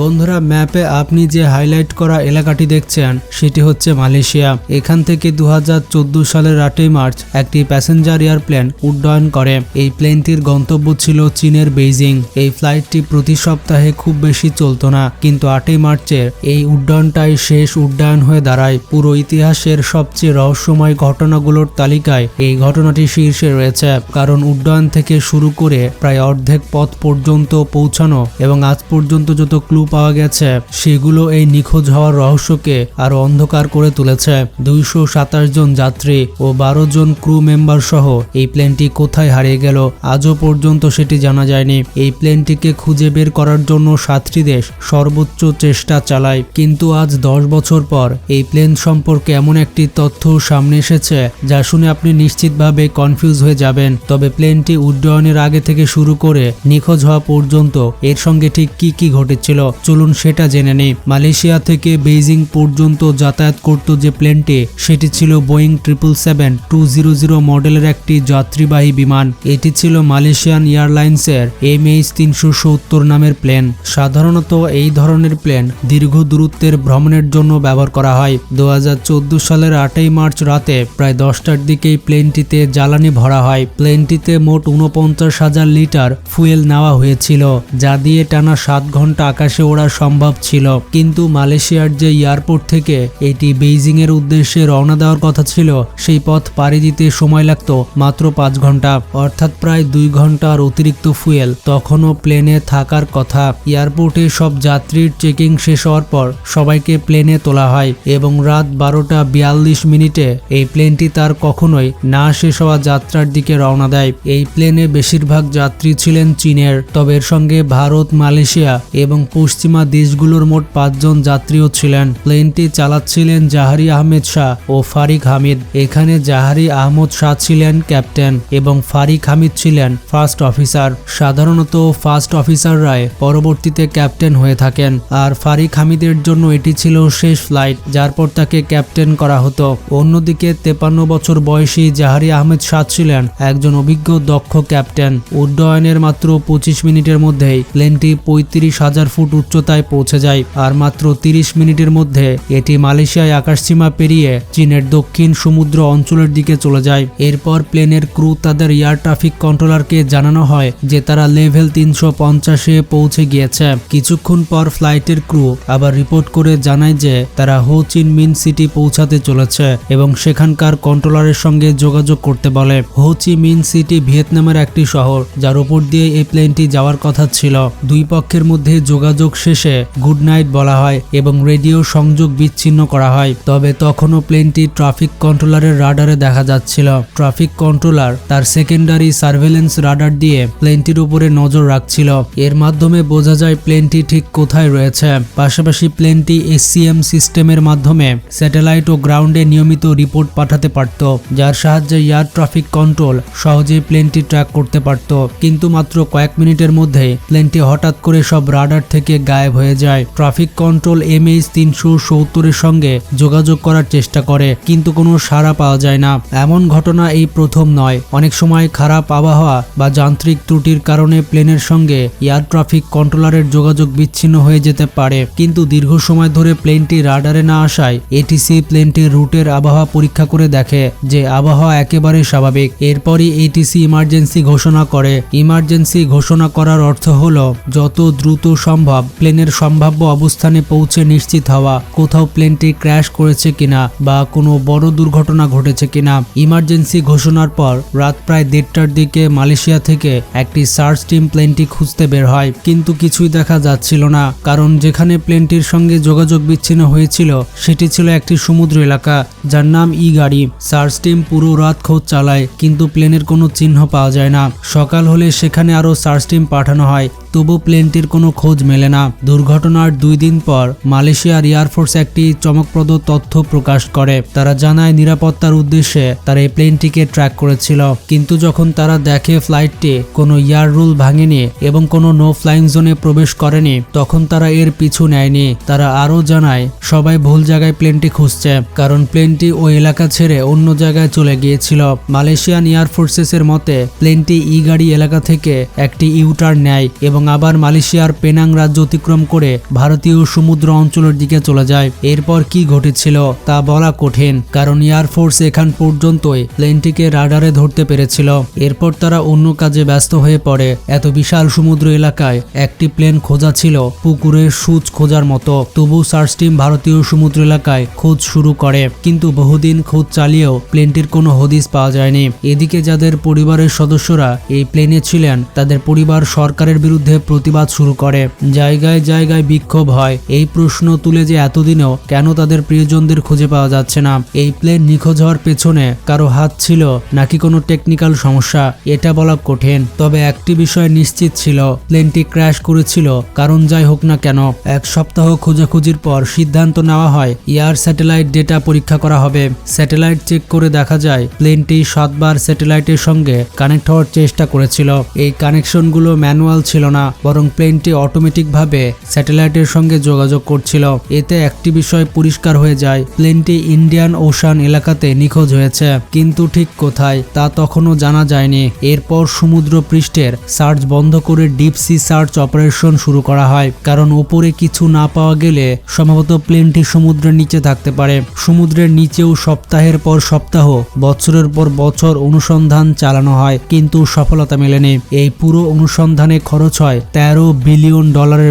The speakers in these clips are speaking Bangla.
বন্ধুরা, ম্যাপে আপনি যে হাইলাইট করা এলাকাটি দেখছেন সেটি হচ্ছে মালয়েশিয়া। এখান থেকে 2014 সালের 8ই মার্চ একটি প্যাসেঞ্জার এয়ারপ্লেন উড্ডয়ন করে। এই প্লেনটির গন্তব্য ছিল চীনের বেইজিং। এই ফ্লাইটটি প্রতি সপ্তাহে খুব বেশি চলত না, কিন্তু 8ই মার্চের এই উড্ডয়নটাই শেষ উড্ডয়ন হয়ে দাঁড়ায়। পুরো ইতিহাসের সবচেয়ে রহস্যময় ঘটনাগুলোর তালিকায় এই ঘটনাটি শীর্ষে রয়েছে, কারণ উড্ডয়ন থেকে শুরু করে প্রায় অর্ধেক পথ পর্যন্ত পৌঁছানো এবং আজ পর্যন্ত যত ক্লু পাওয়া গেছে সেগুলো এই নিখোঁজ হওয়ার রহস্যকে আরো অন্ধকার করে তুলেছে। 227 জন যাত্রী ও 12 জন ক্রু মেম্বার সহ এই প্লেনটি কোথায় হারিয়ে গেল আজও পর্যন্ত সেটি জানা যায়নি। এই প্লেনটিকে খুঁজে বের করার জন্য 7টি দেশ সর্বোচ্চ চেষ্টা চালায়, কিন্তু আজ 10 বছর পর এই প্লেন সম্পর্কে এমন একটি তথ্য সামনে এসেছে যা শুনে আপনি নিশ্চিতভাবে কনফিউজ হয়ে যাবেন। তবে প্লেনটি উড্ডয়নের আগে থেকে শুরু করে নিখোঁজ হওয়া পর্যন্ত এর সঙ্গে ঠিক কি কি ঘটেছিল চলুন সেটা জেনে নিই। মালয়েশিয়া থেকে বেইজিং পর্যন্ত যাতায়াত করত যে প্লেনটি, সেটি ছিল বোয়িং 777-200 মডেলের একটি যাত্রীবাহী বিমান। এটি ছিল মালয়েশিয়ান এয়ারলাইন্সের MH370 নামের প্লেন। সাধারণত এই ধরনের প্লেন দীর্ঘ দূরত্বের ভ্রমণের জন্য ব্যবহার করা হয়। 2014 সালের 8ই মার্চ রাতে প্রায় 10টার দিকেই প্লেনটিতে জ্বালানি ভরা হয়। প্লেনটিতে মোট 49,000 লিটার ফুয়েল নেওয়া হয়েছিল, যা দিয়ে টানা 7 ঘন্টা আকাশে ওড়া সম্ভব ছিল। কিন্তু মালয়েশিয়ার যে এয়ারপোর্ট থেকে এটি বেইজিং এর উদ্দেশ্যে রওনা দেওয়ার কথা ছিল, সেই পথ পাড়ি দিতে সময় লাগত মাত্র 5 ঘন্টা, অর্থাৎ প্রায় 2 ঘন্টার অতিরিক্ত ফুয়েল তখনও প্লেনে থাকার কথা। এয়ারপোর্টে সব যাত্রীর চেকিং শেষ হওয়ার পর সবাইকে প্লেনে তোলা হয় এবং রাত 12:42 এই প্লেনটি তার কখনোই না শেষ হওয়া যাত্রার দিকে রওনা দেয়। এই প্লেনে বেশিরভাগ যাত্রী ছিলেন চীনের, তবে এর সঙ্গে ভারত, মালয়েশিয়া এবং পশ্চিমা দেশগুলোর মোট 5 জন যাত্রীও ছিলেন। প্লেনটি চালাচ্ছিলেন জাহারি আহমেদ শাহ ও ফারিক হামিদ। এখানে জাহারি আহমদ শাহ ছিলেন ক্যাপ্টেন এবং ফারিক হামিদ ছিলেন ফার্স্ট অফিসার। সাধারণত ফার্স্ট অফিসাররাই পরবর্তীতে ক্যাপ্টেন হয়ে থাকেন, আর ফারিক হামিদের জন্য এটি ছিল শেষ ফ্লাইট, যার পর তাকে ক্যাপ্টেন করা হতো। অন্যদিকে 53 বছর বয়সী জাহারি আহমেদ শাহ ছিলেন একজন অভিজ্ঞ দক্ষ ক্যাপ্টেন। উড্ডয়নের মাত্র 25 মিনিটের মধ্যেই প্লেনটি 35,000 ফুট উচ্চতায় পৌঁছে যায়, আর মাত্র 30 মিনিটের মধ্যে এটি মালয়েশিয়ায় আকাশসীমা পেরিয়ে চীনের দক্ষিণ সমুদ্র অঞ্চলের দিকে চলে যায়। এরপর প্লেনের ক্রু তাদের এয়ার ট্রাফিক কন্ট্রোলারকে জানানো হয় যে তারা লেভেল 350-এ পৌঁছে গিয়েছে। কিছুক্ষণ পর ফ্লাইটের ক্রু আবার রিপোর্ট করে জানায় যে তারা হো চি মিন সিটি পৌঁছাতে চলেছে এবং সেখানকার কন্ট্রোলারের সঙ্গে যোগাযোগ করতে বলে। হো চি মিন সিটি ভিয়েতনামের একটি শহর, যার উপর দিয়ে এই প্লেনটি যাওয়ার কথা ছিল। দুই পক্ষের মধ্যে যোগাযোগ শেষে গুড নাইট বলা হয় এবং রেডিও সংযোগ বিচ্ছিন্ন করা হয়। তবে তখনও প্লেনটি ট্রাফিক কন্ট্রোলারের রাডারে দেখা যাচ্ছিল। ট্রাফিক কন্ট্রোলার তার সেকেন্ডারি সার্ভেলেন্স রাডার দিয়ে প্লেনটির উপরে নজর রাখছিল। এর মাধ্যমে বোঝা যায় প্লেনটি ঠিক কোথায় রয়েছে। পাশাপাশি প্লেনটি SCM সিস্টেমের মাধ্যমে স্যাটেলাইট ও গ্রাউন্ডে নিয়মিত রিপোর্ট পাঠাতে পারত, যার সাহায্যে এয়ার ট্রাফিক কন্ট্রোল সহজেই প্লেনটি ট্র্যাক করতে পারত। কিন্তু মাত্র কয়েক মিনিটের মধ্যেই প্লেনটি হঠাৎ করে সব রাডার থেকে গায়েব হয়ে যায়। ট্রাফিক কন্ট্রোল MH370 এর সঙ্গে যোগাযোগ করার চেষ্টা করে, কিন্তু কোনো সাড়া পাওয়া যায় না। এমন ঘটনা এই প্রথম নয়। অনেক সময় খারাপ আবহাওয়া বা যান্ত্রিক ত্রুটির কারণে প্লেনের সঙ্গে এয়ার ট্রাফিক কন্ট্রোলারের যোগাযোগ বিচ্ছিন্ন হয়ে যেতে পারে, কিন্তু দীর্ঘ সময় ধরে প্লেনটি রাডারে না আসায় ATC প্লেনটির রুটের আবহাওয়া পরীক্ষা করে দেখে যে আবহাওয়া একেবারে স্বাভাবিক। এরপরই ATC ইমার্জেন্সি ঘোষণা করে। ইমার্জেন্সি ঘোষণা করার অর্থ হলো যত দ্রুত সম্ভব প্লেনের সম্ভাব্য অবস্থানে পৌঁছে নিশ্চিত হওয়া কোথাও প্লেনটি ক্র্যাশ করেছে কিনা বা কোনো বড় দুর্ঘটনা ঘটেছে কিনা। ইমার্জেন্সি ঘোষণার পর রাত প্রায় 1:30টার দিকে মালয়েশিয়া থেকে একটি সার্চ টিম প্লেনটি খুঁজতে বের হয়, কিন্তু কিছুই দেখা যাচ্ছিল না, কারণ যেখানে প্লেনটির সঙ্গে যোগাযোগ বিচ্ছিন্ন হয়েছিল সেটি ছিল একটি সমুদ্র এলাকা যার নাম গাড়ি। সার্চ টিম পুরো রাত খোঁজ চালায়, কিন্তু প্লেনের কোনো চিহ্ন পাওয়া যায় না। সকাল হলে সেখানে আরও সার্চ টিম পাঠানো হয়, তবু প্লেনটির কোনো খোঁজ মেলে না। দুর্ঘটনার 2 দিন পর মালয়েশিয়ার এয়ারফোর্স একটি চমকপ্রদ তথ্য প্রকাশ করে। তারা জানায় নিরাপত্তার উদ্দেশ্যে তারা এই প্লেনটিকে ট্র্যাক করেছিল, কিন্তু যখন তারা দেখে ফ্লাইটটি কোনো এয়ার রুল ভাঙেনি এবং কোনো নো ফ্লাইং জোনে প্রবেশ করেনি, তখন তারা এর পিছু নেয়নি। তারা আরও জানায় সবাই ভুল জায়গায় প্লেনটি খুঁজছে, কারণ প্লেনটি ওই এলাকা ছেড়ে অন্য জায়গায় চলে গিয়েছিল। মালয়েশিয়ান এয়ারফোর্সেসের মতে প্লেনটি গাড়ি এলাকা থেকে একটি ইউটার্ন নেয় এবং আবার মালয়েশিয়ার পেনাং রাজ্য অতিক্রম করে ভারতীয় সমুদ্র অঞ্চলের দিকে চলে যায়। এরপর কি ঘটেছিল তা বলা কঠিন, কারণ এয়ারফোর্স এখান পর্যন্তই প্লেনটিকে রাডারে ধরতে পেরেছিল। এরপর তারা অন্য কাজে ব্যস্ত হয়ে পড়ে। এত বিশাল সমুদ্র এলাকায় একটি প্লেন খোঁজা ছিল পুকুরের সূচ খোঁজার মতো। তবু সার্চ টিম ভারতীয় সমুদ্র এলাকায় খোঁজ শুরু করে, কিন্তু বহুদিন খোঁজ চালিয়েও প্লেনটির কোনো হদিস পাওয়া যায়নি। এদিকে যাদের পরিবারের সদস্যরা এই প্লেনে ছিলেন তাদের পরিবার সরকারের বিরুদ্ধে প্রতিবাদ শুরু করে। জায়গায় জায়গায় বিক্ষোভ হয়। এই প্রশ্ন তুলে যে এতদিনেও কেন তাদের প্রিয়জনদের খুঁজে পাওয়া যাচ্ছে না। এই প্লেন নিখোঁজ হওয়ার পেছনে কারো হাত ছিল নাকি কোনো টেকনিক্যাল সমস্যা, এটা বলা কঠিন। তবে একটি বিষয় নিশ্চিত ছিল, প্লেনটি ক্র্যাশ করেছিল। কারণ যাই হোক না কেন, এক সপ্তাহ খোঁজাখুঁজির পর সিদ্ধান্ত নেওয়া হয় এয়ার স্যাটেলাইট ডেটা পরীক্ষা করা হবে। স্যাটেলাইট চেক করে দেখা যায় প্লেনটি 7 বার স্যাটেলাইটের সঙ্গে কানেক্ট হওয়ার চেষ্টা করেছিল। এই কানেকশনগুলো ম্যানুয়াল ছিল না, বরং প্লেনটি অটোমেটিকভাবে স্যাটেলাইটের সঙ্গে যোগাযোগ করছিল। এতে একটি বিষয় পরিষ্কার হয়ে যায়, প্লেনটি ইন্ডিয়ান ওশান এলাকাতে নিখোঁজ হয়েছে, কিন্তু ঠিক কোথায় তা তখনও জানা যায়নি। এরপর সমুদ্র পৃষ্ঠের সার্চ বন্ধ করে ডিপ সি সার্চ অপারেশন শুরু করা হয়, কারণ উপরে কিছু না পাওয়া গেলে সম্ভবত প্লেনটি সমুদ্রের নিচে থাকতে পারে। সমুদ্রের নিচেও সপ্তাহের পর সপ্তাহ, বছরের পর বছর অনুসন্ধান চালানো হয়, কিন্তু সফলতা মেলেনি। এই পুরো অনুসন্ধানে খরচ হয় $13 বিলিয়ন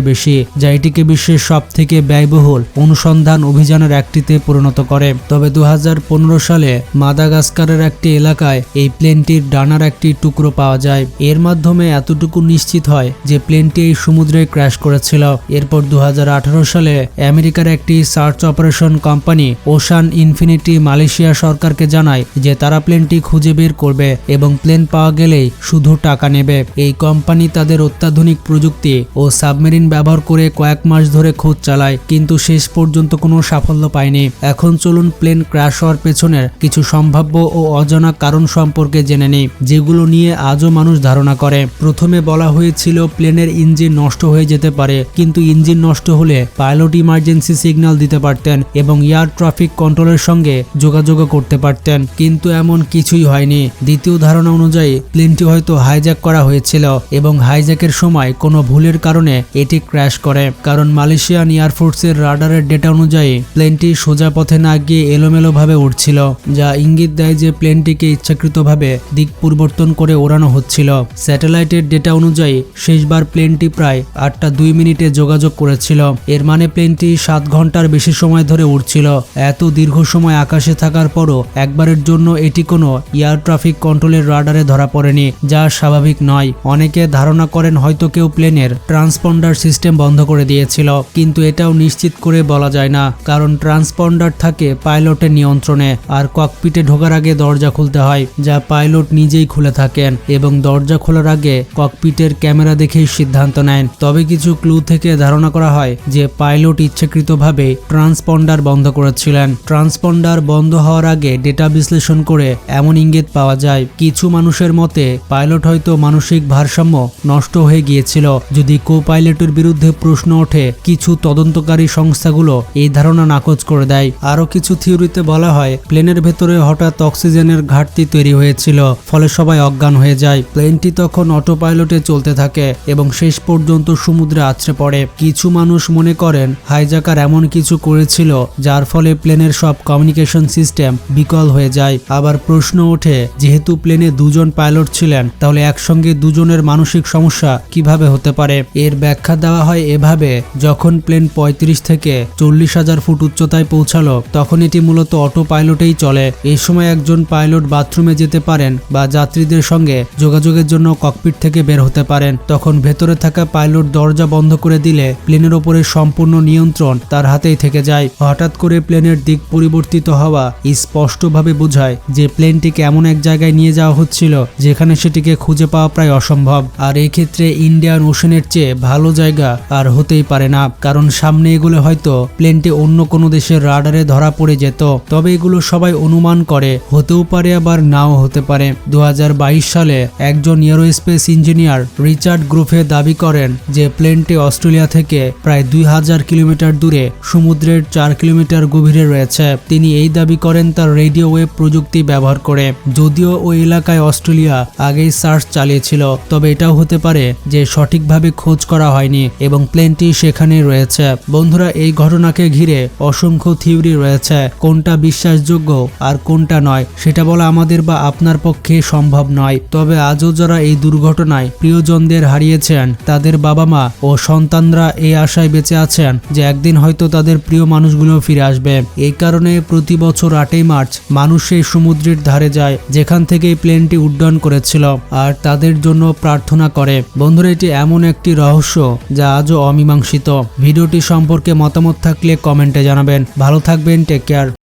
বেশি, যা এটিকে বিশ্বের সব থেকে ব্যয়বহুল অনুসন্ধান অভিযানের একটিতে পরিণত করে। তবে 2015 সালে মাদাগাস্কারের একটি এলাকায় এই প্লেনটির ডানার একটি টুকরো পাওয়া যায়। এর মাধ্যমে এতটুকু নিশ্চিত হয় যে প্লেনটি এই সমুদ্রে ক্র্যাশ করেছিল। এরপর 2018 সালে আমেরিকার একটি search operation company ocean infinity Malaysia সরকারকে জানায় যে তারা প্লেনটি খুঁজে বের করবে এবং প্লেন পাওয়া গেলেই শুধু টাকা নেবে। এই কোম্পানি তাদের অত্যাধুনিক প্রযুক্তি ও সাবমেরিন ব্যবহার করে কয়েক মাস ধরে খোঁজ চালায়, কিন্তু শেষ পর্যন্ত কোনো সাফল্য পায়নি। এখন চলুন প্লেন ক্র্যাশ হওয়ার পেছনের কিছু সম্ভাব্য ও অজানা কারণ সম্পর্কে জেনে নিই, যেগুলো নিয়ে আজও মানুষ ধারণা করে। প্রথমে বলা হয়েছিল প্লেনের ইঞ্জিন নষ্ট হয়ে যেতে পারে, কিন্তু ইঞ্জিন নষ্ট হলে পাইলট ইমার্জেন্সি সিগন্যাল দিতে পারতেন এবং এয়ার ট্রাফিক কন্ট্রোলের সঙ্গে যোগাযোগ করতে পারতেন, কিন্তু এমন কিছুই হয়নি। দ্বিতীয় ধারণা অনুযায়ী প্লেনটি হয়তো হাইজ্যাক করা হয়েছিল এবং হাইজ্যাকের সময় কোনো ভুলের কারণে এটি ক্র্যাশ করে, কারণ মালয়েশিয়ান এয়ারফোর্সের রাডারের ডেটা অনুযায়ী প্লেনটি সোজা পথে না গিয়ে এলোমেলোভাবে উড়ছিল, যা ইঙ্গিত দেয় যে প্লেনটিকে ইচ্ছাকৃতভাবে দিক পরিবর্তন করে ওড়ানো হচ্ছিল। স্যাটেলাইটের ডেটা অনুযায়ী শেষবার প্লেনটি প্রায় 8:02 যোগাযোগ করেছিল। এর মানে প্লেনটি 7 ঘন্টার বেশি সময় ধরে উড়ছিল। এত দীর্ঘ সময় আকাশে থাকার পরও একবারের জন্য এটি কোনো এয়ার ট্রাফিক কন্ট্রোলের রাডারে ধরা পড়েনি, যা স্বাভাবিক নয়। অনেকে ধারণা করেন হয়তো কেউ প্লেনের ট্রান্সপন্ডার সিস্টেম বন্ধ করে দিয়েছিল, কিন্তু এটাও নিশ্চিত করে বলা যায় না, কারণ ট্রান্সপন্ডার থাকে পাইলটের নিয়ন্ত্রণে, আর ককপিটে ঢোকার আগে দরজা খুলতে হয়, যা পাইলট নিজেই খুলে থাকেন এবং দরজা খোলার আগে ককপিটের ক্যামেরা দেখেই সিদ্ধান্ত নেন। তবে কিছু ক্লু থেকে ধারণা করা হয় যে পাইলট ইচ্ছাকৃতভাবে ট্রান্সপন্ডার বন্ধ করেছিলেন। ট্রান্সপন্ডার বন্ধ হওয়ার আগে ডেটা বিশ্লেষণ করে এমন ইঙ্গিত পাওয়া যায়, কিছু মানুষের মতে পাইলট হয়তো মানসিক ভারসাম্য নষ্ট হয়ে গিয়েছিল। যদি কো পাইলটের বিরুদ্ধে প্রশ্ন ওঠে, কিছু তদন্তকারী সংস্থাগুলো এই ধারণা নাকচ করে দেয়। আরও কিছু থিওরিতে বলা হয় প্লেনের ভেতরে হঠাৎ অক্সিজেনের ঘাটতি তৈরি হয়েছিল, ফলে সবাই অজ্ঞান হয়ে যায়। প্লেনটি তখন অটো পাইলটে চলতে থাকে এবং শেষ পর্যন্ত সমুদ্রে আছড়ে পড়ে। কিছু মানুষ মনে করেন হাইজ্যাকার এমন কিছু করেছিল যার ফলে প্লেনের সব কমিউনিকেশন সিস্টেম বিকল হয়ে যায়। আবার প্রশ্ন ওঠে, যেহেতু প্লেনে 2 জন পাইলট ছিলেন, তাহলে একসঙ্গে 2 জনের মানসিক সমস্যা কিভাবে হতে পারে? এর ব্যাখ্যা দেওয়া হয় এভাবে, যখন প্লেন 35 থেকে 40,000 ফুট উচ্চতায় পৌঁছালো, তখন এটি মূলত অটো পাইলটেই চলে। এই সময় একজন পাইলট বাথরুমে যেতে পারেন বা যাত্রীদের সঙ্গে যোগাযোগের জন্য ককপিট থেকে বের হতে পারেন। তখন ভেতরে থাকা পাইলট দরজা বন্ধ করে দিলে প্লেনের ওপরে সম্পূর্ণ নিয়ন্ত্রণ তার হাতেই থেকে যায়। হঠাৎ করে প্লেনের দিক পরিবর্তিত হওয়া স্পষ্টভাবে বোঝায় যে প্লেনটিকে এমন এক জায়গায় নিয়ে যাওয়া হচ্ছিল যেখানে সেটিকে খুঁজে পাওয়া প্রায় অসম্ভব। আর এই ক্ষেত্রে ইন্ডিয়ান ওশানের চেয়ে ভালো জায়গা আর হতেই পারে না, কারণ সামনে এগুলো হয়তো প্লেনটি অন্য কোনো দেশের রাডারে ধরা পড়ে যেত। তবে এগুলো সবাই অনুমান করে, হতেও পারে আবার নাও হতে পারে। 2022 সালে একজন এরোস্পেস ইঞ্জিনিয়ার রিচার্ড গ্রোফে দাবি করেন যে প্লেনটি অস্ট্রেলিয়া থেকে প্রায় 2000 কিলোমিটার দূরে সমুদ্রের 4 কিলোমিটার গভীরে রয়েছে। তিনি এই দাবি করেন তার রেডিও ওয়েভ প্রযুক্তি ব্যবহার করে। যদিও ওই এলাকায় অস্ট্রেলিয়া আগেই সার্চ চালিয়েছিল, তবে এটাও হতে পারে যে সঠিকভাবে খোঁজ করা হয়নি। হয়নি এবং প্লেনটি সেখানে রয়েছে। বন্ধুরা, এই ঘটনাকে ঘিরে অসংখ্য থিওরি রয়েছে। কোনটা বিশ্বাসযোগ্য আর কোনটা নয় সেটা বলা আমাদের বা আপনার পক্ষে সম্ভব নয়। তবে আজও যারা এই দুর্ঘটনায় প্রিয়জনদের হারিয়েছেন তাদের বাবা মা ও সন্তানরা এই আশায় বেঁচে আছেন যে একদিন হয়তো তাদের প্রিয় মানুষগুলো ফিরে আসবে। এই কারণে প্রতি বছর 8ই মার্চ মানুষ সেই সমুদ্রের ধারে যায় যেখান থেকে এই প্লেনটি উড্ডয়ন করেছিল আর তাদের জন্য প্রার্থনা করে। বন্ধুরা, এটি এমন একটি রহস্য যা আজও অমীমাংসিত। ভিডিওটি সম্পর্কে মতামত থাকলে কমেন্টে জানাবেন। ভালো থাকবেন, টেক কেয়ার।